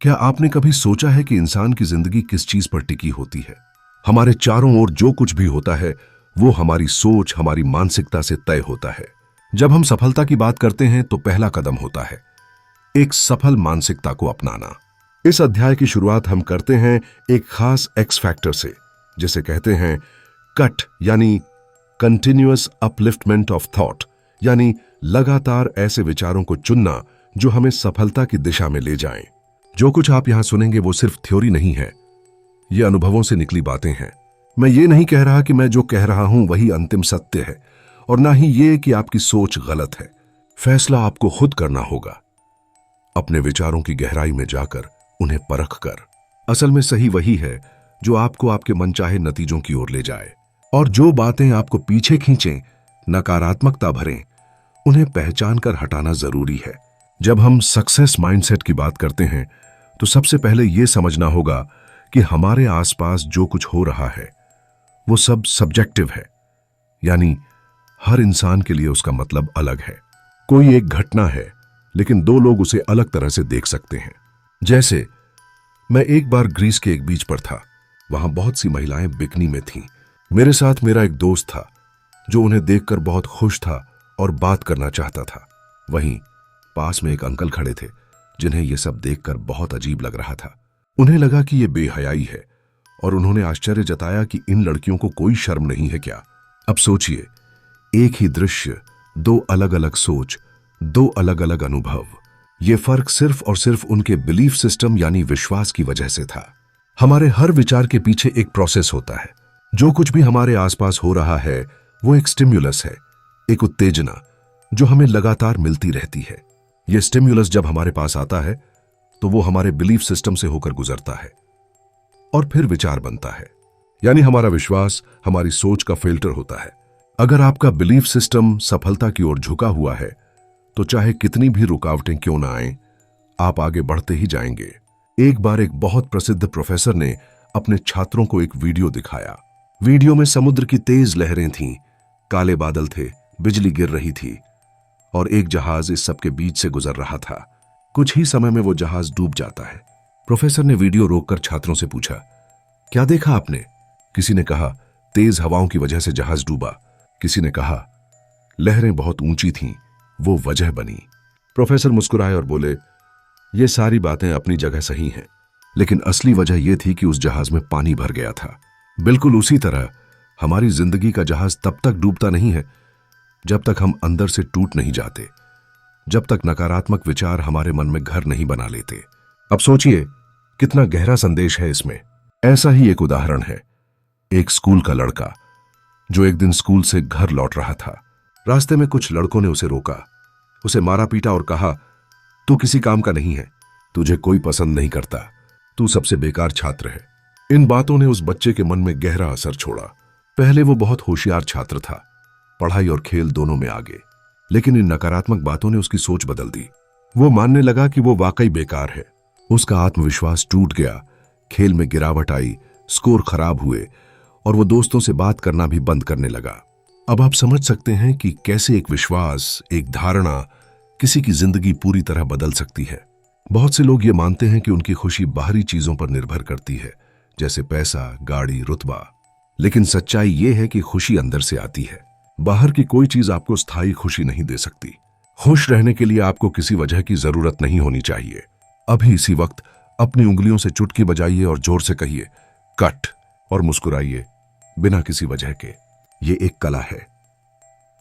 क्या आपने कभी सोचा है कि इंसान की जिंदगी किस चीज पर टिकी होती है? हमारे चारों ओर जो कुछ भी होता है वो हमारी सोच, हमारी मानसिकता से तय होता है। जब हम सफलता की बात करते हैं तो पहला कदम होता है एक सफल मानसिकता को अपनाना। इस अध्याय की शुरुआत हम करते हैं एक खास एक्स फैक्टर से, जिसे कहते हैं कट, यानी कंटिन्यूअस अपलिफ्टमेंट ऑफ थॉट, यानी लगातार ऐसे विचारों को चुनना जो हमें सफलता की दिशा में ले जाएं। जो कुछ आप यहां सुनेंगे वो सिर्फ थ्योरी नहीं है, ये अनुभवों से निकली बातें हैं। मैं ये नहीं कह रहा कि मैं जो कह रहा हूं वही अंतिम सत्य है, और ना ही ये कि आपकी सोच गलत है। फैसला आपको खुद करना होगा, अपने विचारों की गहराई में जाकर, उन्हें परख कर। असल में सही वही है जो आपको आपके मनचाहे नतीजों की ओर ले जाए, और जो बातें आपको पीछे खींचें, नकारात्मकता भरें, उन्हें पहचान कर हटाना जरूरी है। जब हम सक्सेस माइंडसेट की बात करते हैं तो सबसे पहले यह समझना होगा कि हमारे आसपास जो कुछ हो रहा है वो सब सब्जेक्टिव है, यानी हर इंसान के लिए उसका मतलब अलग है। कोई एक घटना है लेकिन दो लोग उसे अलग तरह से देख सकते हैं। जैसे मैं एक बार ग्रीस के एक बीच पर था, वहां बहुत सी महिलाएं बिकनी में थीं। मेरे साथ मेरा एक दोस्त था जो उन्हें देखकर बहुत खुश था और बात करना चाहता था। वहीं पास में एक अंकल खड़े थे जिन्हें यह सब देखकर बहुत अजीब लग रहा था। उन्हें लगा कि यह बेहयाई है, और उन्होंने आश्चर्य जताया कि इन लड़कियों को कोई शर्म नहीं है क्या। अब सोचिए, एक ही दृश्य, दो अलग अलग सोच, दो अलग अलग अनुभव। ये फर्क सिर्फ और सिर्फ उनके बिलीफ सिस्टम यानी विश्वास की वजह से था। हमारे हर विचार के पीछे एक प्रोसेस होता है। जो कुछ भी हमारे आसपास हो रहा है वो एक स्टिम्युलस है, एक उत्तेजना जो हमें लगातार मिलती रहती है। यह स्टिम्युलस जब हमारे पास आता है तो वो हमारे बिलीफ सिस्टम से होकर गुजरता है और फिर विचार बनता है, यानी हमारा विश्वास हमारी सोच का फिल्टर होता है। अगर आपका बिलीफ सिस्टम सफलता की ओर झुका हुआ है तो चाहे कितनी भी रुकावटें क्यों ना आएं, आप आगे बढ़ते ही जाएंगे। एक बार एक बहुत प्रसिद्ध प्रोफेसर ने अपने छात्रों को एक वीडियो दिखाया। वीडियो में समुद्र की तेज लहरें थीं, काले बादल थे, बिजली गिर रही थी और एक जहाज इस सब के बीच से गुजर रहा था। कुछ ही समय में वो जहाज डूब जाता है। प्रोफेसर ने वीडियो रोककर छात्रों से पूछा, क्या देखा आपने? किसी ने कहा, तेज हवाओं की वजह से जहाज डूबा। किसी ने कहा, लहरें बहुत ऊंची थीं, वो वजह बनी। प्रोफेसर मुस्कुराए और बोले, ये सारी बातें अपनी जगह सही हैं, लेकिन असली वजह यह थी कि उस जहाज में पानी भर गया था। बिल्कुल उसी तरह हमारी जिंदगी का जहाज तब तक डूबता नहीं है जब तक हम अंदर से टूट नहीं जाते, जब तक नकारात्मक विचार हमारे मन में घर नहीं बना लेते। अब सोचिए कितना गहरा संदेश है इसमें। ऐसा ही एक उदाहरण है, एक स्कूल का लड़का जो एक दिन स्कूल से घर लौट रहा था। रास्ते में कुछ लड़कों ने उसे रोका, उसे मारा पीटा और कहा, तू किसी काम का नहीं है, तुझे कोई पसंद नहीं करता, तू सबसे बेकार छात्र है। इन बातों ने उस बच्चे के मन में गहरा असर छोड़ा। पहले वो बहुत होशियार छात्र था, पढ़ाई और खेल दोनों में आगे, लेकिन इन नकारात्मक बातों ने उसकी सोच बदल दी। वो मानने लगा कि वो वाकई बेकार है। उसका आत्मविश्वास टूट गया, खेल में गिरावट आई, स्कोर खराब हुए और वो दोस्तों से बात करना भी बंद करने लगा। अब आप समझ सकते हैं कि कैसे एक विश्वास, एक धारणा किसी की जिंदगी पूरी तरह बदल सकती है। बहुत से लोग ये मानते हैं कि उनकी खुशी बाहरी चीजों पर निर्भर करती है, जैसे पैसा, गाड़ी, रुतबा। लेकिन सच्चाई ये है कि खुशी अंदर से आती है। बाहर की कोई चीज आपको स्थायी खुशी नहीं दे सकती। खुश रहने के लिए आपको किसी वजह की जरूरत नहीं होनी चाहिए। अभी इसी वक्त अपनी उंगलियों से चुटकी बजाइए और जोर से कहिए, कट, और मुस्कुराइए बिना किसी वजह के। ये एक कला है,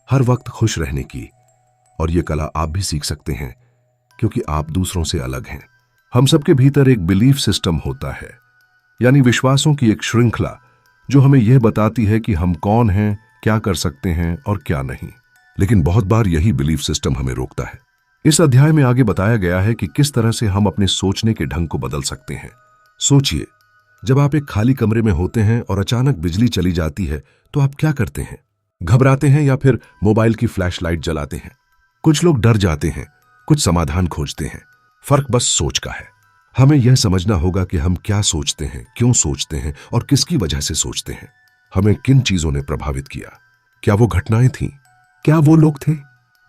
हर वक्त खुश रहने की, और ये कला आप भी सीख सकते हैं क्योंकि आप दूसरों से अलग हैं। हम सबके भीतर एक बिलीफ सिस्टम होता है, यानी विश्वासों की एक श्रृंखला जो हमें यह बताती है कि हम कौन हैं, क्या कर सकते हैं और क्या नहीं। लेकिन बहुत बार यही बिलीफ सिस्टम हमें रोकता है। इस अध्याय में आगे बताया गया है कि किस तरह से हम अपने सोचने के ढंग को बदल सकते हैं। सोचिए, जब आप एक खाली कमरे में होते हैं और अचानक बिजली चली जाती है तो आप क्या करते हैं? घबराते हैं या फिर मोबाइल की फ्लैश लाइट जलाते हैं? कुछ लोग डर जाते हैं, कुछ समाधान खोजते हैं। फर्क बस सोच का है। हमें यह समझना होगा कि हम क्या सोचते हैं, क्यों सोचते हैं और किसकी वजह से सोचते हैं। हमें किन चीजों ने प्रभावित किया? क्या वो घटनाएं थीं? क्या वो लोग थे?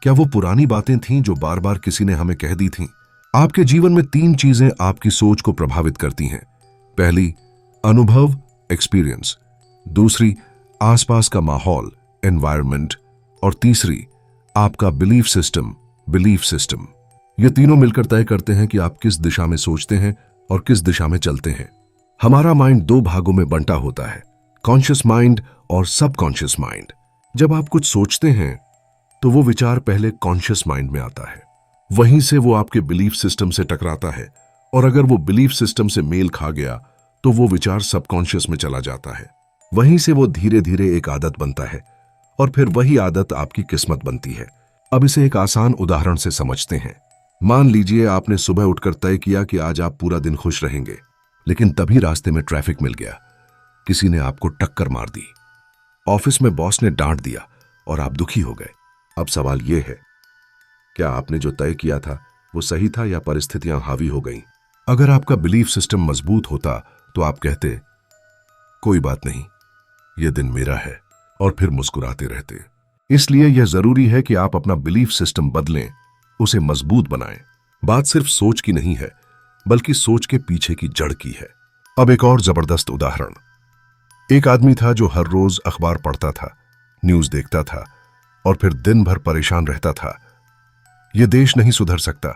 क्या वो पुरानी बातें थीं जो बार बार किसी ने हमें कह दी थीं? आपके जीवन में 3 चीजें आपकी सोच को प्रभावित करती हैं। पहली, अनुभव, एक्सपीरियंस। दूसरी, आसपास का माहौल, एनवायरनमेंट। और तीसरी, आपका बिलीफ सिस्टम। ये तीनों मिलकर तय करते हैं कि आप किस दिशा में सोचते हैं और किस दिशा में चलते हैं। हमारा माइंड 2 भागों में बंटा होता है, कॉन्शियस माइंड और सबकॉन्शियस माइंड। जब आप कुछ सोचते हैं तो वो विचार पहले कॉन्शियस माइंड में आता है, वहीं से वो आपके बिलीफ सिस्टम से टकराता है, और अगर वो बिलीफ सिस्टम से मेल खा गया तो वो विचार सबकॉन्शियस में चला जाता है। वहीं से वो धीरे धीरे एक आदत बनता है, और फिर वही आदत आपकी किस्मत बनती है। अब इसे एक आसान उदाहरण से समझते हैं। मान लीजिए आपने सुबह उठकर तय किया कि आज आप पूरा दिन खुश रहेंगे, लेकिन तभी रास्ते में ट्रैफिक मिल गया, किसी ने आपको टक्कर मार दी, ऑफिस में बॉस ने डांट दिया और आप दुखी हो गए। अब सवाल यह है, क्या आपने जो तय किया था वो सही था या परिस्थितियां हावी हो गईं? अगर आपका बिलीफ सिस्टम मजबूत होता तो आप कहते, कोई बात नहीं, यह दिन मेरा है, और फिर मुस्कुराते रहते। इसलिए यह जरूरी है कि आप अपना बिलीफ सिस्टम बदलें, उसे मजबूत बनाएं। बात सिर्फ सोच की नहीं है, बल्कि सोच के पीछे की जड़ की है। अब एक और जबरदस्त उदाहरण। एक आदमी था जो हर रोज अखबार पढ़ता था, न्यूज देखता था, और फिर दिन भर परेशान रहता था। यह देश नहीं सुधर सकता,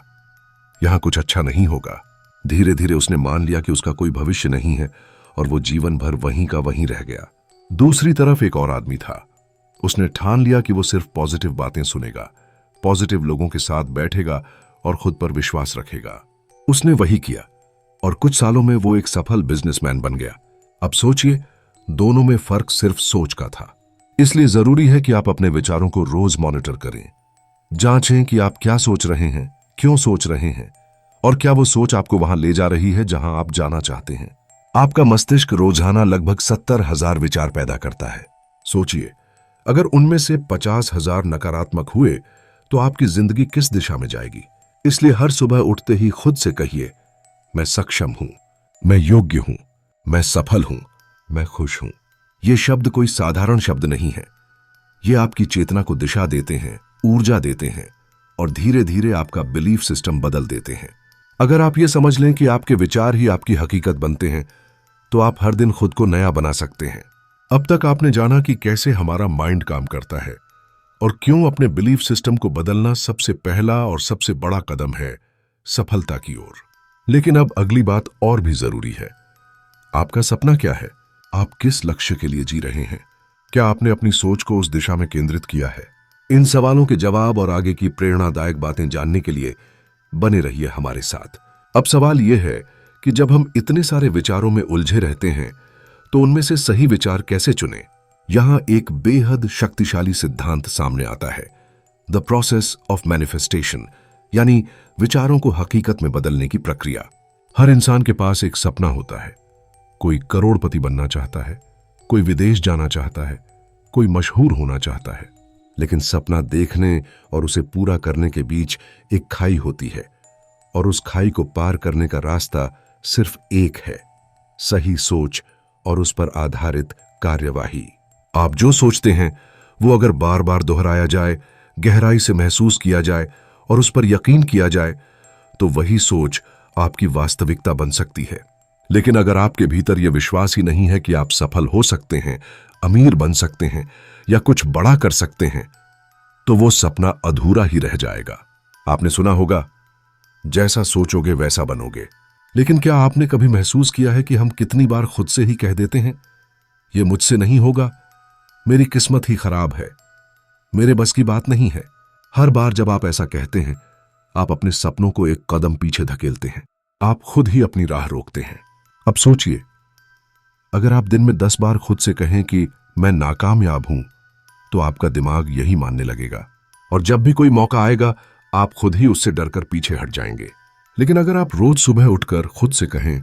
यहां कुछ अच्छा नहीं होगा। धीरे धीरे उसने मान लिया कि उसका कोई भविष्य नहीं है, और वो जीवन भर वहीं का वहीं रह गया। दूसरी तरफ एक और आदमी था। उसने ठान लिया कि वो सिर्फ पॉजिटिव बातें सुनेगा, पॉजिटिव लोगों के साथ बैठेगा और खुद पर विश्वास रखेगा। उसने वही किया, और कुछ सालों में वो एक सफल बिजनेसमैन बन गया। अब सोचिए, दोनों में फर्क सिर्फ सोच का था। इसलिए जरूरी है कि आप अपने विचारों को रोज मॉनिटर करें। जांचें कि आप क्या सोच रहे हैं, क्यों सोच रहे हैं, और क्या वो सोच आपको वहां ले जा रही है जहां आप जाना चाहते हैं। आपका मस्तिष्क रोजाना लगभग 70,000 विचार पैदा करता है। सोचिए, अगर उनमें से 50,000 नकारात्मक हुए तो आपकी जिंदगी किस दिशा में जाएगी। इसलिए हर सुबह उठते ही खुद से कहिए, मैं सक्षम हूं, मैं योग्य हूं, मैं सफल हूं, मैं खुश हूं। ये शब्द कोई साधारण शब्द नहीं है। ये आपकी चेतना को दिशा देते हैं, ऊर्जा देते हैं, और धीरे धीरे आपका बिलीफ सिस्टम बदल देते हैं। अगर आप ये समझ लें कि आपके विचार ही आपकी हकीकत बनते हैं, तो आप हर दिन खुद को नया बना सकते हैं। अब तक आपने जाना कि कैसे हमारा माइंड काम करता है, और क्यों अपने बिलीफ सिस्टम को बदलना सबसे पहला और सबसे बड़ा कदम है सफलता की ओर। लेकिन अब अगली बात और भी जरूरी है। आपका सपना क्या है? आप किस लक्ष्य के लिए जी रहे हैं? क्या आपने अपनी सोच को उस दिशा में केंद्रित किया है? इन सवालों के जवाब और आगे की प्रेरणादायक बातें जानने के लिए बने रहिए हमारे साथ। अब सवाल यह है कि जब हम इतने सारे विचारों में उलझे रहते हैं, तो उनमें से सही विचार कैसे चुनें? यहां एक बेहद शक्तिशाली सिद्धांत सामने आता है, द प्रोसेस ऑफ मैनिफेस्टेशन, यानी विचारों को हकीकत में बदलने की प्रक्रिया। हर इंसान के पास एक सपना होता है। कोई करोड़पति बनना चाहता है, कोई विदेश जाना चाहता है, कोई मशहूर होना चाहता है। लेकिन सपना देखने और उसे पूरा करने के बीच एक खाई होती है, और उस खाई को पार करने का रास्ता सिर्फ एक है, सही सोच और उस पर आधारित कार्यवाही। आप जो सोचते हैं वो अगर बार बार दोहराया जाए, गहराई से महसूस किया जाए और उस पर यकीन किया जाए, तो वही सोच आपकी वास्तविकता बन सकती है। लेकिन अगर आपके भीतर यह विश्वास ही नहीं है कि आप सफल हो सकते हैं, अमीर बन सकते हैं या कुछ बड़ा कर सकते हैं, तो वो सपना अधूरा ही रह जाएगा। आपने सुना होगा, जैसा सोचोगे वैसा बनोगे। लेकिन क्या आपने कभी महसूस किया है कि हम कितनी बार खुद से ही कह देते हैं, ये मुझसे नहीं होगा, मेरी किस्मत ही खराब है, मेरे बस की बात नहीं है। हर बार जब आप ऐसा कहते हैं, आप अपने सपनों को एक कदम पीछे धकेलते हैं। आप खुद ही अपनी राह रोकते हैं। अब सोचिए, अगर आप दिन में 10 बार खुद से कहें कि मैं नाकामयाब हूं, तो आपका दिमाग यही मानने लगेगा, और जब भी कोई मौका आएगा आप खुद ही उससे डरकर पीछे हट जाएंगे। लेकिन अगर आप रोज सुबह उठकर खुद से कहें,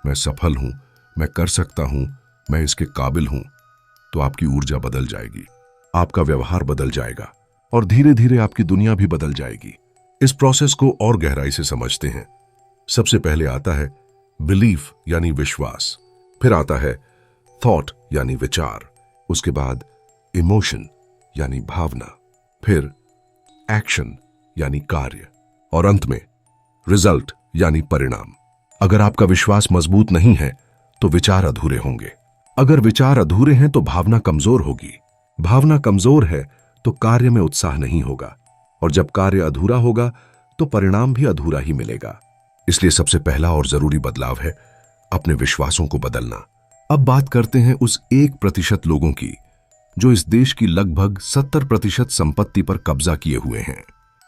मैं सफल हूं, मैं कर सकता हूं, मैं इसके काबिल हूं, तो आपकी ऊर्जा बदल जाएगी, आपका व्यवहार बदल जाएगा, और धीरे धीरे आपकी दुनिया भी बदल जाएगी। इस प्रोसेस को और गहराई से समझते हैं। सबसे पहले आता है बिलीफ यानी विश्वास, फिर आता है थॉट यानी विचार, उसके बाद इमोशन यानी भावना, फिर एक्शन यानी कार्य, और अंत में रिजल्ट यानी परिणाम। अगर आपका विश्वास मजबूत नहीं है तो विचार अधूरे होंगे। अगर विचार अधूरे हैं तो भावना कमजोर होगी। भावना कमजोर है तो कार्य में उत्साह नहीं होगा, और जब कार्य अधूरा होगा तो परिणाम भी अधूरा ही मिलेगा। इसलिए सबसे पहला और जरूरी बदलाव है अपने विश्वासों को बदलना। अब बात करते हैं उस 1% लोगों की जो इस देश की लगभग 70% संपत्ति पर कब्जा किए हुए हैं।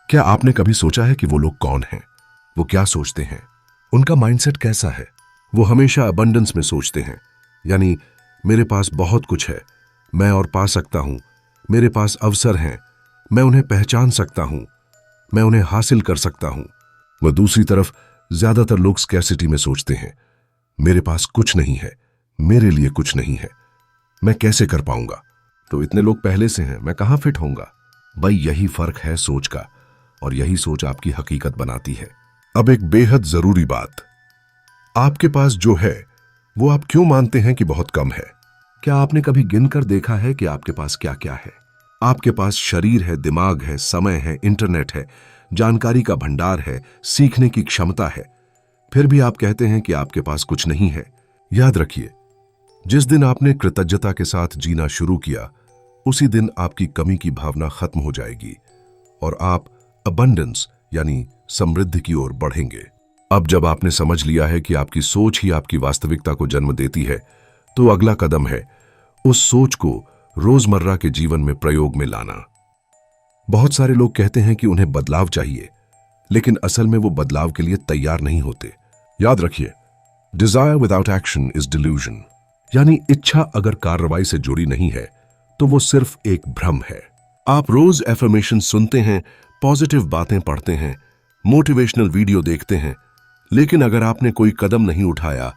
क्या आपने कभी सोचा है कि वो लोग कौन हैं? वो क्या सोचते हैं? उनका माइंडसेट कैसा है? वो हमेशा अबंडेंस में सोचते हैं, यानी मेरे पास बहुत कुछ है, मैं और पा सकता हूं, मेरे पास अवसर हैं, मैं उन्हें पहचान सकता हूं, मैं उन्हें हासिल कर सकता हूं। वह दूसरी तरफ ज्यादातर लोग स्कैर्सिटी में सोचते हैं, मेरे पास कुछ नहीं है, मेरे लिए कुछ नहीं है, मैं कैसे कर पाऊंगा? तो इतने लोग पहले से हैं, मैं कहां फिट होऊंगा? भाई यही फर्क है सोच का, और यही सोच आपकी हकीकत बनाती है। अब एक बेहद जरूरी बात, आपके पास जो है वो आप क्यों मानते हैं कि बहुत कम है? क्या आपने कभी गिनकर देखा है कि आपके पास क्या क्या है? आपके पास शरीर है, दिमाग है, समय है, इंटरनेट है, जानकारी का भंडार है, सीखने की क्षमता है, फिर भी आप कहते हैं कि आपके पास कुछ नहीं है। याद रखिए, जिस दिन आपने कृतज्ञता के साथ जीना शुरू किया उसी दिन आपकी कमी की भावना खत्म हो जाएगी और आप अबंडेंस यानी समृद्धि की ओर बढ़ेंगे। अब जब आपने समझ लिया है कि आपकी सोच ही आपकी वास्तविकता को जन्म देती है, तो अगला कदम है उस सोच को रोजमर्रा के जीवन में प्रयोग में लाना। बहुत सारे लोग कहते हैं कि उन्हें बदलाव चाहिए, लेकिन असल में वो बदलाव के लिए तैयार नहीं होते। याद रखिए, desire without action is delusion, यानी इच्छा अगर कार्रवाई से जुड़ी नहीं है तो वो सिर्फ एक भ्रम है। आप रोज एफर्मेशन सुनते हैं, पॉजिटिव बातें पढ़ते हैं, मोटिवेशनल वीडियो देखते हैं, लेकिन अगर आपने कोई कदम नहीं उठाया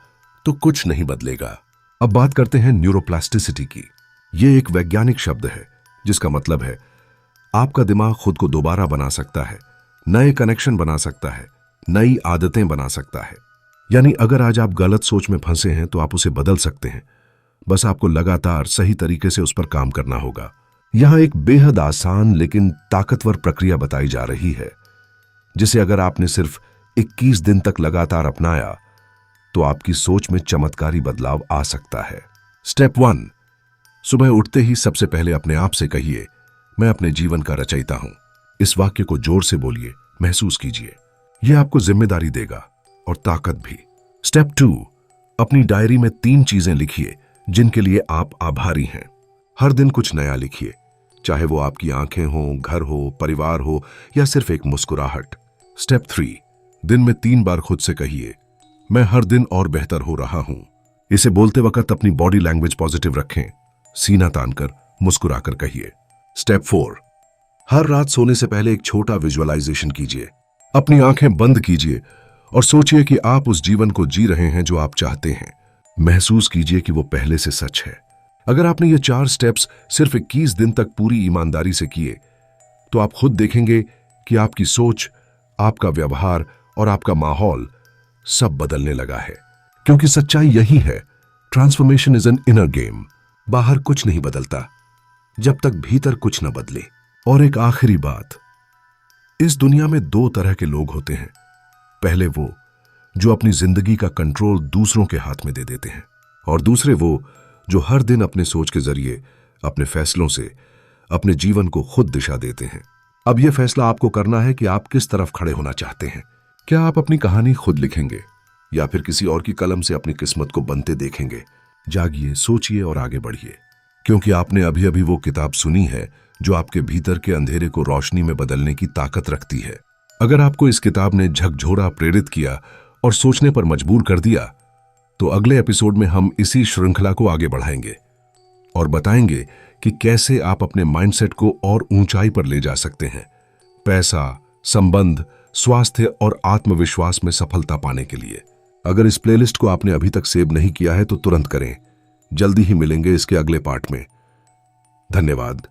तो कुछ नहीं बदलेगा। अब बात करते हैं न्यूरोप्लास्टिसिटी की। यह एक वैज्ञानिक शब्द है जिसका मतलब है आपका दिमाग खुद को दोबारा बना सकता है, नए कनेक्शन बना सकता है, नई आदतें बना सकता है। यानी अगर आज आप गलत सोच में फंसे हैं तो आप उसे बदल सकते हैं, बस आपको लगातार सही तरीके से उस पर काम करना होगा। यहां एक बेहद आसान लेकिन ताकतवर प्रक्रिया बताई जा रही है, जिसे अगर आपने सिर्फ 21 दिन तक लगातार अपनाया तो आपकी सोच में चमत्कारी बदलाव आ सकता है। स्टेप 1, सुबह उठते ही सबसे पहले अपने आप से कहिए, मैं अपने जीवन का रचयिता हूं। इस वाक्य को जोर से बोलिए, महसूस कीजिए। यह आपको जिम्मेदारी देगा और ताकत भी। स्टेप 2, अपनी डायरी में 3 चीजें लिखिए जिनके लिए आप आभारी हैं। हर दिन कुछ नया लिखिए, चाहे वो आपकी आंखें हों, घर हो, परिवार हो या सिर्फ एक मुस्कुराहट। स्टेप 3, दिन में 3 बार खुद से कहिए, मैं हर दिन और बेहतर हो रहा हूं। इसे बोलते वक्त अपनी बॉडी लैंग्वेज पॉजिटिव रखें, सीना तानकर मुस्कुराकर कहिए। स्टेप 4, हर रात सोने से पहले एक छोटा विजुअलाइजेशन कीजिए। अपनी आंखें बंद कीजिए और सोचिए कि आप उस जीवन को जी रहे हैं जो आप चाहते हैं। महसूस कीजिए कि वो पहले से सच है। अगर आपने ये 4 स्टेप्स सिर्फ 21 दिन तक पूरी ईमानदारी से किए तो आप खुद देखेंगे कि आपकी सोच, आपका व्यवहार और आपका माहौल सब बदलने लगा है। क्योंकि सच्चाई यही है, transformation is an inner game. बाहर कुछ नहीं बदलता जब तक भीतर कुछ न बदले। और एक आखिरी बात, इस दुनिया में 2 तरह के लोग होते हैं। पहले वो जो अपनी जिंदगी का कंट्रोल दूसरों के हाथ में दे देते हैं, और दूसरे वो जो हर दिन अपने सोच के जरिए, अपने फैसलों से अपने जीवन को खुद दिशा देते हैं। अब यह फैसला आपको करना है कि आप किस तरफ खड़े होना चाहते हैं। क्या आप अपनी कहानी खुद लिखेंगे या फिर किसी और की कलम से अपनी किस्मत को बनते देखेंगे? जागिए, सोचिए और आगे बढ़िए, क्योंकि आपने अभी अभी वो किताब सुनी है जो आपके भीतर के अंधेरे को रोशनी में बदलने की ताकत रखती है। अगर आपको इस किताब ने झकझोरा, प्रेरित किया और सोचने पर मजबूर कर दिया, तो अगले एपिसोड में हम इसी श्रृंखला को आगे बढ़ाएंगे और बताएंगे कि कैसे आप अपने माइंडसेट को और ऊंचाई पर ले जा सकते हैं, पैसा, संबंध, स्वास्थ्य और आत्मविश्वास में सफलता पाने के लिए। अगर इस प्लेलिस्ट को आपने अभी तक सेव नहीं किया है तो तुरंत करें। जल्दी ही मिलेंगे इसके अगले पार्ट में। धन्यवाद।